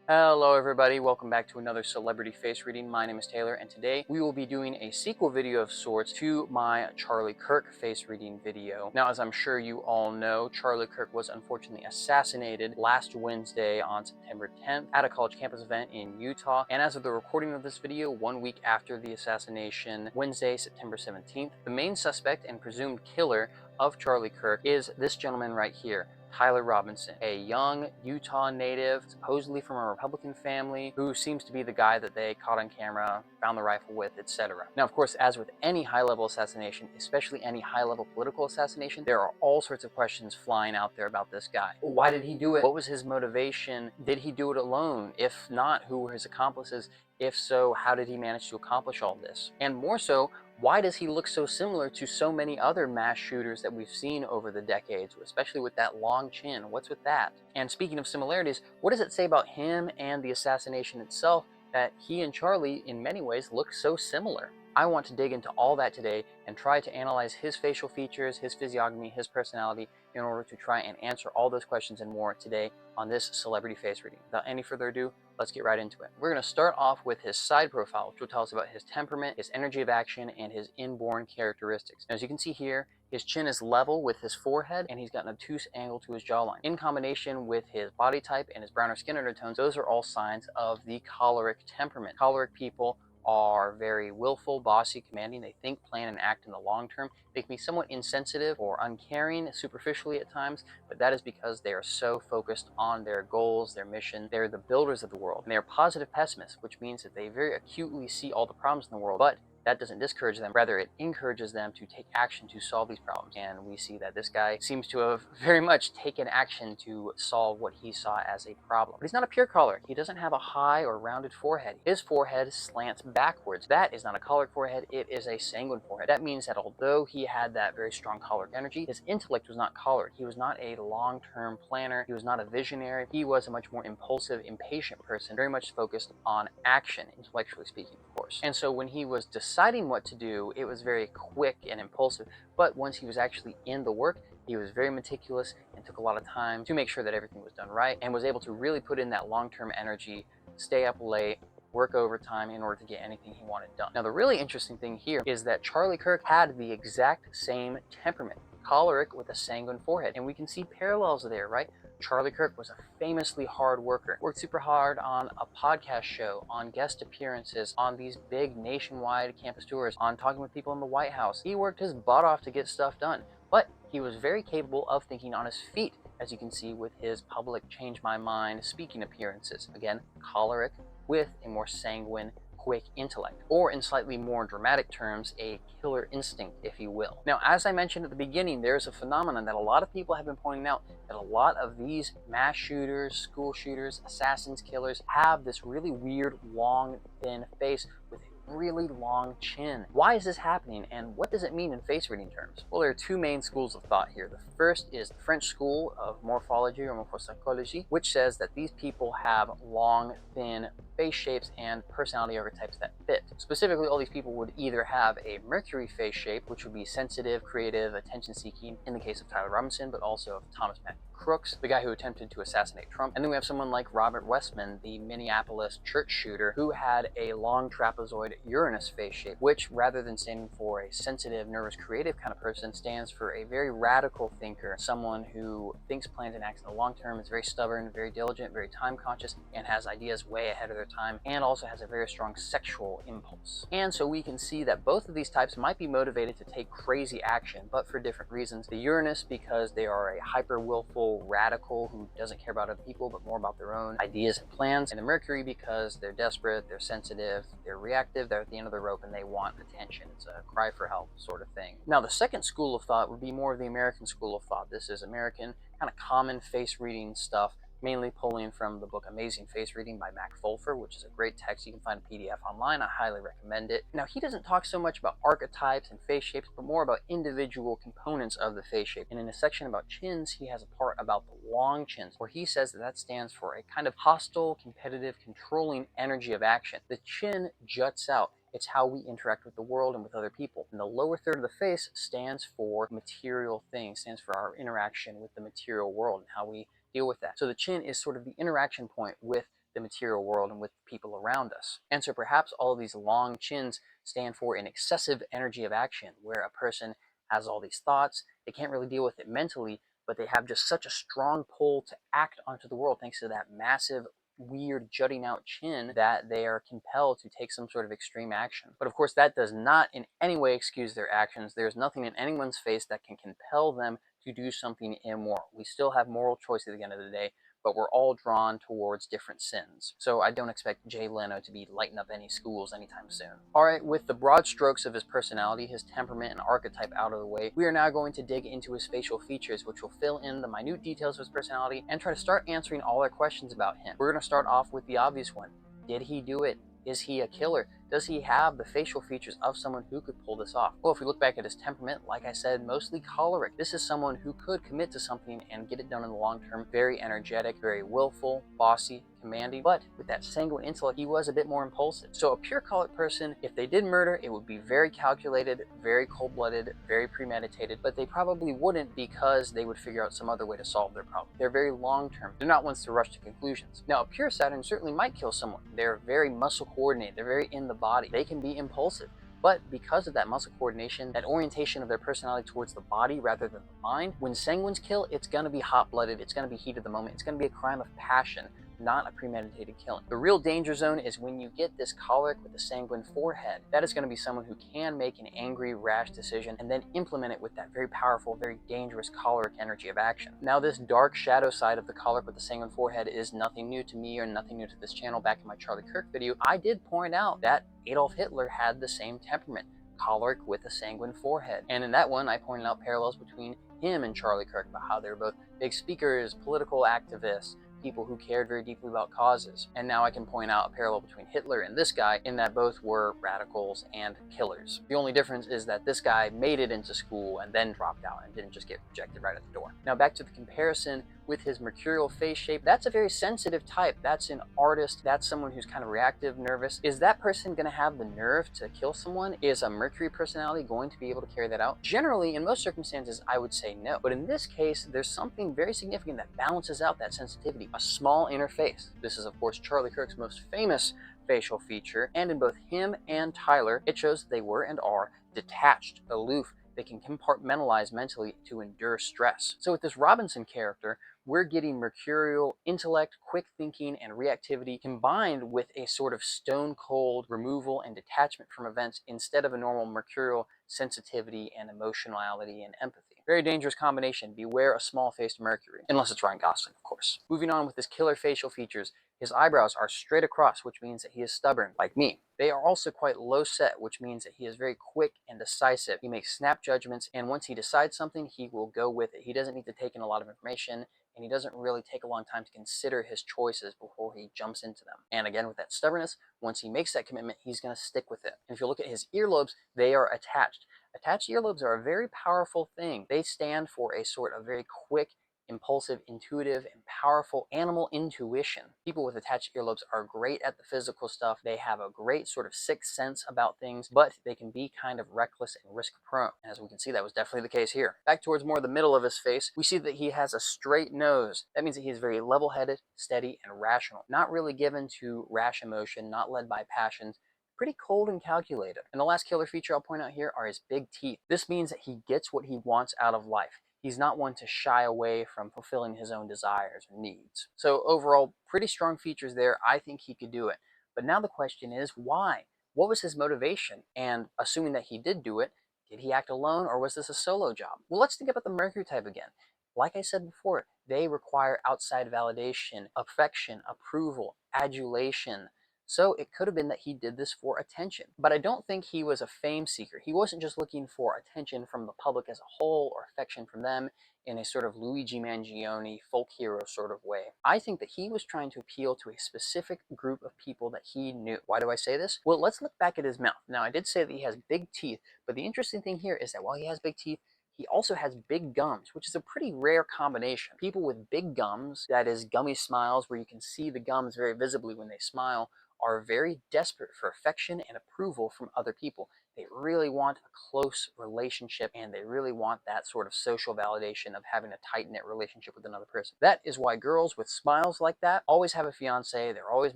Hello everybody, welcome back to another celebrity face reading. My name is Taylor and today we will be doing a sequel video of sorts to my Charlie Kirk face reading video. Now, as I'm sure you all know, Charlie Kirk was unfortunately assassinated last Wednesday on September 10th at a college campus event in Utah. And as of the recording of this video, 1 week after the assassination, Wednesday, September 17th, the main suspect and presumed killer of Charlie Kirk is this gentleman right here, Tyler Robinson, a young Utah native, supposedly from a Republican family, who seems to be the guy that they caught on camera, found the rifle with, etc. Now, of course, as with any high-level assassination, especially any high-level political assassination, there are all sorts of questions flying out there about this guy. Why did he do it? What was his motivation? Did he do it alone? If not, who were his accomplices? If so, how did he manage to accomplish all this? And more so, why does he look so similar to so many other mass shooters that we've seen over the decades, especially with that long chin? What's with that? And speaking of similarities, what does it say about him and the assassination itself that he and Charlie, in many ways, look so similar? I want to dig into all that today and try to analyze his facial features, his physiognomy, his personality, in order to try and answer all those questions and more today on this celebrity face reading. Without any further ado, let's get right into it. We're going to start off with his side profile, which will tell us about his temperament, his energy of action, and his inborn characteristics. Now, as you can see here, his chin is level with his forehead, and he's got an obtuse angle to his jawline. In combination with his body type and his browner skin undertones, those are all signs of the choleric temperament. Choleric people are very willful, bossy, commanding. They think, plan, and act in the long term. They can be somewhat insensitive or uncaring superficially at times, but that is because they are so focused on their goals, their mission. They're the builders of the world, and they are positive pessimists, which means that they very acutely see all the problems in the world, but that doesn't discourage them. Rather, it encourages them to take action to solve these problems. And we see that this guy seems to have very much taken action to solve what he saw as a problem. But he's not a pure choleric. He doesn't have a high or rounded forehead. His forehead slants backwards. That is not a choleric forehead. It is a sanguine forehead. That means that although he had that very strong choleric energy, his intellect was not choleric. He was not a long-term planner. He was not a visionary. He was a much more impulsive, impatient person, very much focused on action, intellectually speaking, of course. And so when he was deciding what to do, it was very quick and impulsive. But once he was actually in the work, he was very meticulous and took a lot of time to make sure that everything was done right, and was able to really put in that long-term energy, stay up late, work overtime in order to get anything he wanted done. Now, the really interesting thing here is that Charlie Kirk had the exact same temperament, choleric with a sanguine forehead, and we can see parallels there, right? Charlie Kirk was a famously hard worker, worked super hard on a podcast show, on guest appearances, on these big nationwide campus tours, on talking with people in the White House. He worked his butt off to get stuff done, but he was very capable of thinking on his feet, as you can see with his public change my mind speaking appearances. Again, choleric with a more sanguine, quick intellect, or in slightly more dramatic terms, a killer instinct, if you will. Now, as I mentioned at the beginning, there's a phenomenon that a lot of people have been pointing out, that a lot of these mass shooters, school shooters, assassins, killers have this really weird, long, thin face with really long chin. Why is this happening, and what does it mean in face reading terms? Well, there are two main schools of thought here. The first is the French school of morphology or morphopsychology, which says that these people have long, thin face shapes and personality archetypes that fit. Specifically, all these people would either have a Mercury face shape, which would be sensitive, creative, attention-seeking in the case of Tyler Robinson, but also of Thomas Matthew Crooks, the guy who attempted to assassinate Trump. And then we have someone like Robert Westman, the Minneapolis church shooter, who had a long trapezoid Uranus face shape, which, rather than standing for a sensitive, nervous, creative kind of person, stands for a very radical thinker, someone who thinks, plans, and acts in the long term, is very stubborn, very diligent, very time conscious, and has ideas way ahead of their time, and also has a very strong sexual impulse. And so we can see that both of these types might be motivated to take crazy action, but for different reasons. The Uranus, because they are a hyper-willful radical who doesn't care about other people but more about their own ideas and plans, and the Mercury because they're desperate, they're sensitive, they're reactive, they're at the end of the rope, and they want attention. It's a cry for help sort of thing. Now, the second school of thought would be more of the American school of thought. This is American, kind of common face reading stuff, mainly pulling from the book Amazing Face Reading by Mac Fulfer, which is a great text. You can find a PDF online. I highly recommend it. Now, he doesn't talk so much about archetypes and face shapes, but more about individual components of the face shape. And in a section about chins, he has a part about the long chins, where he says that that stands for a kind of hostile, competitive, controlling energy of action. The chin juts out. It's how we interact with the world and with other people. And the lower third of the face stands for material things, stands for our interaction with the material world and how we deal with that. So the chin is sort of the interaction point with the material world and with people around us. And so perhaps all of these long chins stand for an excessive energy of action, where a person has all these thoughts, they can't really deal with it mentally, but they have just such a strong pull to act onto the world thanks to that massive, weird jutting out chin that they are compelled to take some sort of extreme action. But of course, that does not in any way excuse their actions. There's nothing in anyone's face that can compel them to do something immoral. We still have moral choice at the end of the day, but we're all drawn towards different sins. So I don't expect Jay Leno to be lighting up any schools anytime soon. All right, with the broad strokes of his personality, his temperament, and archetype out of the way, we are now going to dig into his facial features, which will fill in the minute details of his personality and try to start answering all our questions about him. We're going to start off with the obvious one. Did he do it? Is he a killer? Does he have the facial features of someone who could pull this off? Well, if we look back at his temperament, like I said, mostly choleric. This is someone who could commit to something and get it done in the long term. Very energetic, very willful, bossy, commanding, but with that sanguine intellect, he was a bit more impulsive. So a pure choleric person, if they did murder, it would be very calculated, very cold-blooded, very premeditated, but they probably wouldn't because they would figure out some other way to solve their problem. They're very long-term. They're not ones to rush to conclusions. Now, a pure Saturn certainly might kill someone. They're very muscle coordinated. They're very in the body. They can be impulsive. But because of that muscle coordination, that orientation of their personality towards the body rather than the mind, when sanguines kill, it's going to be hot-blooded, it's going to be heat of the moment, it's going to be a crime of passion, not a premeditated killing. The real danger zone is when you get this choleric with a sanguine forehead. That is going to be someone who can make an angry, rash decision and then implement it with that very powerful, very dangerous choleric energy of action. Now, this dark shadow side of the choleric with the sanguine forehead is nothing new to me or nothing new to this channel. Back in my Charlie Kirk video, I did point out that Adolf Hitler had the same temperament, choleric with a sanguine forehead. And in that one, I pointed out parallels between him and Charlie Kirk about how they were both big speakers, political activists, people who cared very deeply about causes. And now I can point out a parallel between Hitler and this guy in that both were radicals and killers. The only difference is that this guy made it into school and then dropped out and didn't just get rejected right at the door. Now back to the comparison with his mercurial face shape. That's a very sensitive type. That's an artist. That's someone who's kind of reactive, nervous. Is that person going to have the nerve to kill someone? Is a Mercury personality going to be able to carry that out? Generally, in most circumstances, I would say no. But in this case, there's something very significant that balances out that sensitivity. A small inner face. This is, of course, Charlie Kirk's most famous facial feature. And in both him and Tyler, it shows that they were and are detached, aloof. They can compartmentalize mentally to endure stress. So with this Robinson character, we're getting mercurial intellect, quick thinking, and reactivity combined with a sort of stone cold removal and detachment from events instead of a normal mercurial sensitivity and emotionality and empathy. Very dangerous combination. Beware a small-faced Mercury. Unless it's Ryan Gosling, of course. Moving on with his killer facial features, his eyebrows are straight across, which means that he is stubborn, like me. They are also quite low set, which means that he is very quick and decisive. He makes snap judgments, and once he decides something, he will go with it. He doesn't need to take in a lot of information, and he doesn't really take a long time to consider his choices before he jumps into them. And again, with that stubbornness, once he makes that commitment, he's going to stick with it. And if you look at his earlobes, they are attached. Attached earlobes are a very powerful thing. They stand for a sort of very quick, impulsive, intuitive, and powerful animal intuition. People with attached earlobes are great at the physical stuff. They have a great sort of sixth sense about things, but they can be kind of reckless and risk prone. And as we can see, that was definitely the case here. Back towards more the middle of his face, we see that he has a straight nose. That means that he is very level-headed, steady, and rational. Not really given to rash emotion, not led by passions, pretty cold and calculated. And the last killer feature I'll point out here are his big teeth. This means that he gets what he wants out of life. He's not one to shy away from fulfilling his own desires or needs. So overall, pretty strong features there. I think he could do it. But now the question is, why? What was his motivation? And assuming that he did do it, did he act alone or was this a solo job? Well, let's think about the Mercury type again. Like I said before, they require outside validation, affection, approval, adulation. So it could have been that he did this for attention. But I don't think he was a fame seeker. He wasn't just looking for attention from the public as a whole or affection from them in a sort of Luigi Mangione folk hero sort of way. I think that he was trying to appeal to a specific group of people that he knew. Why do I say this? Well, let's look back at his mouth. Now, I did say that he has big teeth, but the interesting thing here is that while he has big teeth, he also has big gums, which is a pretty rare combination. People with big gums, that is gummy smiles where you can see the gums very visibly when they smile, are very desperate for affection and approval from other people. They really want a close relationship, and they really want that sort of social validation of having a tight-knit relationship with another person. That is why girls with smiles like that always have a fiance, they're always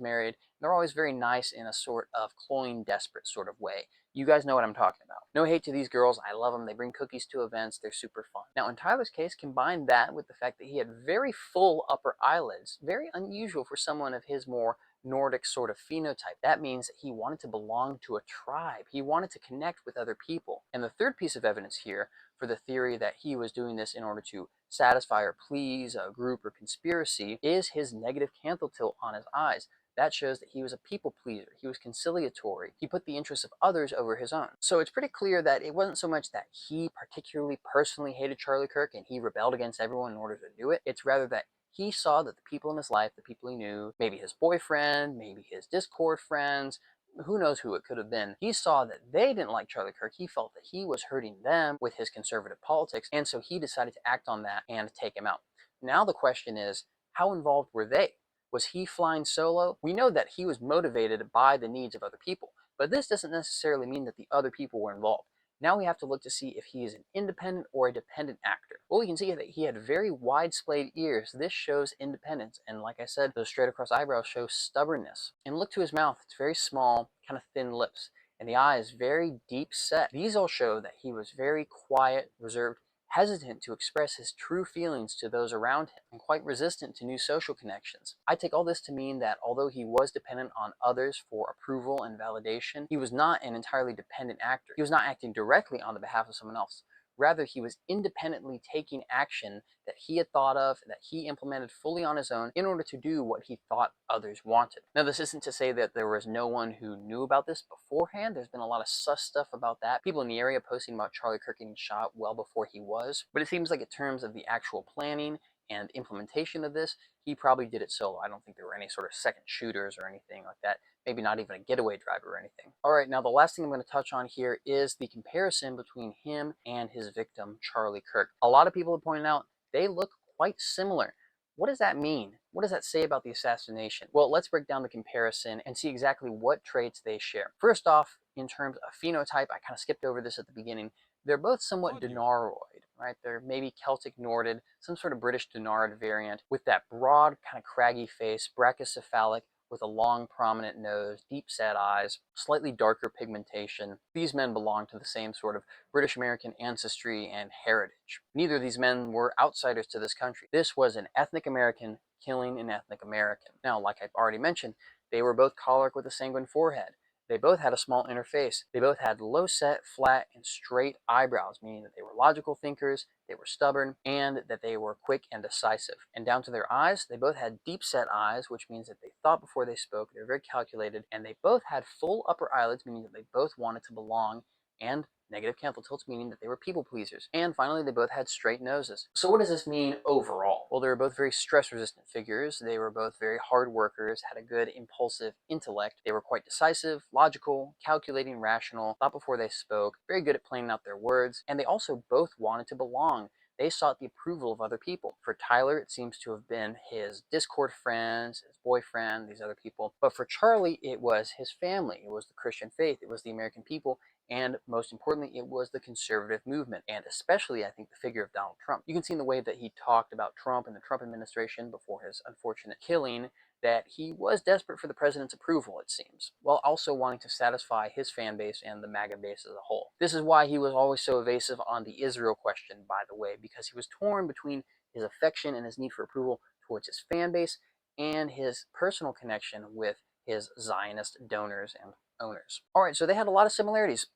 married, they're always very nice in a sort of cloying, desperate sort of way. You guys know what I'm talking about. No hate to these girls. I love them. They bring cookies to events. They're super fun. Now, in Tyler's case, combine that with the fact that he had very full upper eyelids, very unusual for someone of his more Nordic sort of phenotype. That means that he wanted to belong to a tribe. He wanted to connect with other people. And the third piece of evidence here for the theory that he was doing this in order to satisfy or please a group or conspiracy is his negative canthal tilt on his eyes. That shows that he was a people pleaser. He was conciliatory. He put the interests of others over his own. So it's pretty clear that it wasn't so much that he particularly personally hated Charlie Kirk and he rebelled against everyone in order to do it. It's rather that he saw that the people in his life, the people he knew, maybe his boyfriend, maybe his Discord friends, who knows who it could have been, he saw that they didn't like Charlie Kirk. He felt that he was hurting them with his conservative politics, and so he decided to act on that and take him out. Now the question is, how involved were they? Was he flying solo? We know that he was motivated by the needs of other people, but this doesn't necessarily mean that the other people were involved. Now we have to look to see if he is an independent or a dependent actor. Well, we can see that he had very wide splayed ears. This shows independence, and like I said, those straight across eyebrows show stubbornness. And look to his mouth, it's very small, kind of thin lips, and the eyes very deep set. These all show that he was very quiet, reserved, hesitant to express his true feelings to those around him, and quite resistant to new social connections. I take all this to mean that although he was dependent on others for approval and validation, he was not an entirely dependent actor. He was not acting directly on the behalf of someone else. Rather, he was independently taking action that he had thought of, that he implemented fully on his own in order to do what he thought others wanted. Now, this isn't to say that there was no one who knew about this beforehand. There's been a lot of sus stuff about that. People in the area posting about Charlie Kirk getting shot well before he was. But it seems like in terms of the actual planning and implementation of this, he probably did it solo. I don't think there were any sort of second shooters or anything like that. Maybe not even a getaway driver or anything. All right, now the last thing I'm going to touch on here is the comparison between him and his victim, Charlie Kirk. A lot of people have pointed out they look quite similar. What does that mean? What does that say about the assassination? Well, let's break down the comparison and see exactly what traits they share. First off, in terms of phenotype, I kind of skipped over this at the beginning. They're both somewhat Denaroid, right? They're maybe Celtic Norded, some sort of British Denard variant with that broad, kind of craggy face, brachycephalic, with a long, prominent nose, deep-set eyes, slightly darker pigmentation. These men belong to the same sort of British American ancestry and heritage. Neither of these men were outsiders to this country. This was an ethnic American killing an ethnic American. Now, like I've already mentioned, they were both choleric with a sanguine forehead. They both had a small inner face. They both had low-set, flat, and straight eyebrows, meaning that they were logical thinkers, they were stubborn, and that they were quick and decisive. And down to their eyes, they both had deep-set eyes, which means that they thought before they spoke, they were very calculated, and they both had full upper eyelids, meaning that they both wanted to belong, and negative canthal tilts, meaning that they were people pleasers. And finally, they both had straight noses. So what does this mean overall? Well, they were both very stress-resistant figures. They were both very hard workers, had a good impulsive intellect. They were quite decisive, logical, calculating, rational, thought before they spoke, very good at planning out their words, and they also both wanted to belong. They sought the approval of other people. For Tyler, it seems to have been his Discord friends, his boyfriend, these other people. But for Charlie, it was his family. It was the Christian faith. It was the American people. And most importantly, it was the conservative movement, and especially, I think, the figure of Donald Trump. You can see in the way that he talked about Trump and the Trump administration before his unfortunate killing that he was desperate for the president's approval, it seems, while also wanting to satisfy his fan base and the MAGA base as a whole. This is why he was always so evasive on the Israel question, by the way, because he was torn between his affection and his need for approval towards his fan base and his personal connection with his Zionist donors and owners. All right, so they had a lot of similarities.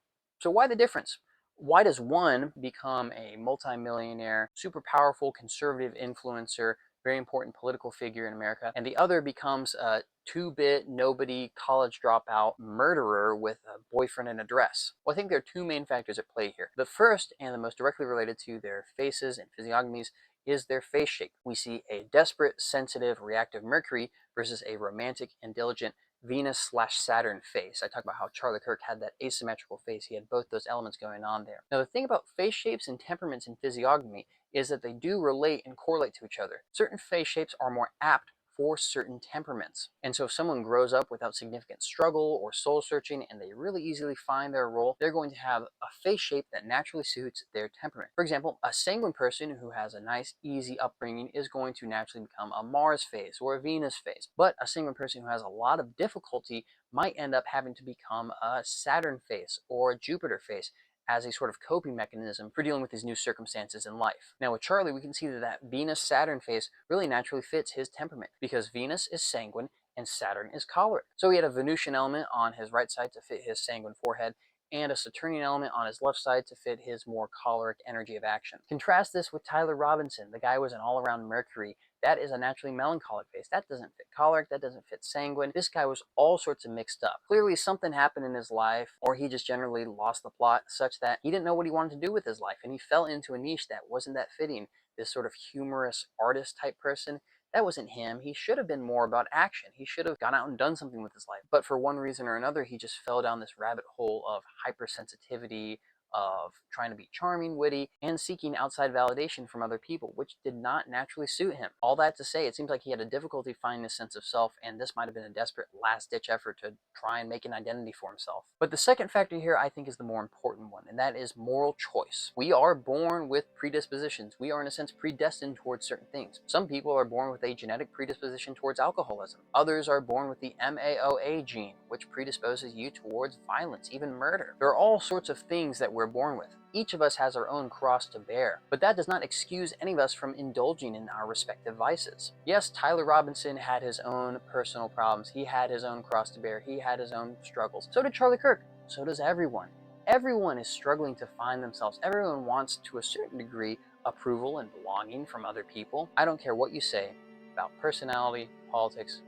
So why the difference? Why does one become a multimillionaire, super powerful conservative influencer, very important political figure in America, and the other becomes a two-bit, nobody, college dropout murderer with a boyfriend and a dress? Well, I think there are two main factors at play here. The first, and the most directly related to their faces and physiognomies, is their face shape. We see a desperate, sensitive, reactive Mercury versus a romantic and diligent Venus/Saturn face. I talk about how Charlie Kirk had that asymmetrical face. He had both those elements going on there. Now, the thing about face shapes and temperaments and physiognomy is that they do relate and correlate to each other. Certain face shapes are more apt for certain temperaments. And so if someone grows up without significant struggle or soul searching and they really easily find their role, they're going to have a face shape that naturally suits their temperament. For example, a sanguine person who has a nice, easy upbringing is going to naturally become a Mars face or a Venus face. But a sanguine person who has a lot of difficulty might end up having to become a Saturn face or a Jupiter face as a sort of coping mechanism for dealing with his new circumstances in life. Now with Charlie, we can see that Venus-Saturn face really naturally fits his temperament because Venus is sanguine and Saturn is choleric. So he had a Venusian element on his right side to fit his sanguine forehead, and a Saturnian element on his left side to fit his more choleric energy of action. Contrast this with Tyler Robinson. The guy was an all-around Mercury. That is a naturally melancholic face. That doesn't fit choleric, that doesn't fit sanguine. This guy was all sorts of mixed up. Clearly something happened in his life, or he just generally lost the plot such that he didn't know what he wanted to do with his life, and he fell into a niche that wasn't that fitting. This sort of humorous artist type person, that wasn't him. He should have been more about action. He should have gone out and done something with his life. But for one reason or another, he just fell down this rabbit hole of hypersensitivity, of trying to be charming, witty, and seeking outside validation from other people, which did not naturally suit him. All that to say, it seems like he had a difficulty finding a sense of self, and this might have been a desperate last-ditch effort to try and make an identity for himself. But the second factor here, I think, is the more important one, and that is moral choice. We are born with predispositions. We are, in a sense, predestined towards certain things. Some people are born with a genetic predisposition towards alcoholism. Others are born with the MAOA gene, which predisposes you towards violence, even murder. There are all sorts of things that we're born with. Each of us has our own cross to bear, but that does not excuse any of us from indulging in our respective vices. Yes, Tyler Robinson had his own personal problems. He had his own cross to bear. He had his own struggles. So did Charlie Kirk. So does everyone. Everyone is struggling to find themselves. Everyone wants, to a certain degree, approval and belonging from other people. I don't care what you say about personality, politics.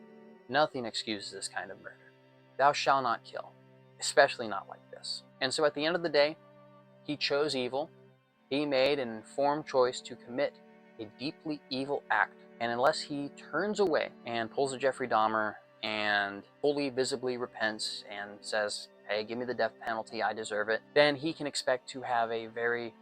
Nothing excuses this kind of murder. Thou shalt not kill, especially not like this. And so at the end of the day, he chose evil. He made an informed choice to commit a deeply evil act. And unless he turns away and pulls a Jeffrey Dahmer and fully visibly repents and says, hey, give me the death penalty, I deserve it, then he can expect to have a very,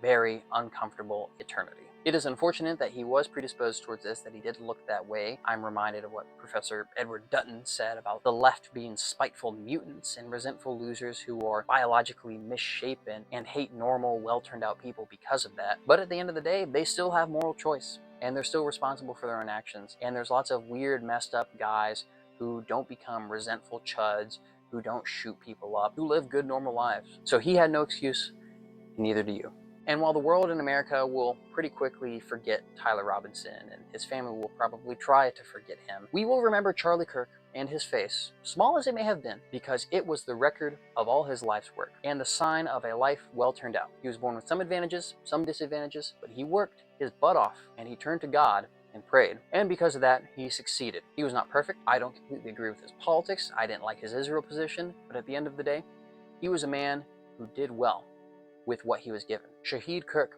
very uncomfortable eternity. It is unfortunate that he was predisposed towards this, that he did look that way. I'm reminded of what Professor Edward Dutton said about the left being spiteful mutants and resentful losers who are biologically misshapen and hate normal, well-turned-out people because of that. But at the end of the day, they still have moral choice, and they're still responsible for their own actions. And there's lots of weird, messed up guys who don't become resentful chuds, who don't shoot people up, who live good, normal lives. So he had no excuse, neither do you. And while the world in America will pretty quickly forget Tyler Robinson, and his family will probably try to forget him, we will remember Charlie Kirk and his face, small as it may have been, because it was the record of all his life's work and the sign of a life well turned out. He was born with some advantages, some disadvantages, but he worked his butt off and he turned to God and prayed. And because of that, he succeeded. He was not perfect. I don't completely agree with his politics. I didn't like his Israel position, but at the end of the day, he was a man who did well with what he was given. Shahid Kirk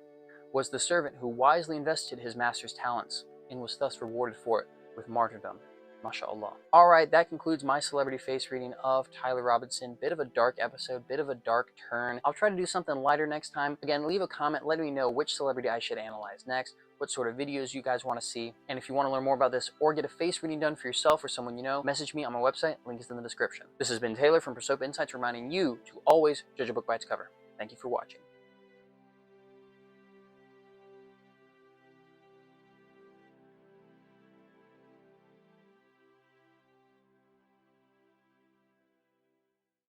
was the servant who wisely invested his master's talents and was thus rewarded for it with martyrdom. MashaAllah. Alright, that concludes my celebrity face reading of Tyler Robinson. Bit of a dark episode, bit of a dark turn. I'll try to do something lighter next time. Again, leave a comment letting me know which celebrity I should analyze next, what sort of videos you guys want to see. And if you want to learn more about this or get a face reading done for yourself or someone you know, message me on my website. Link is in the description. This has been Taylor from Prosopa Insights reminding you to always judge a book by its cover. Thank you for watching.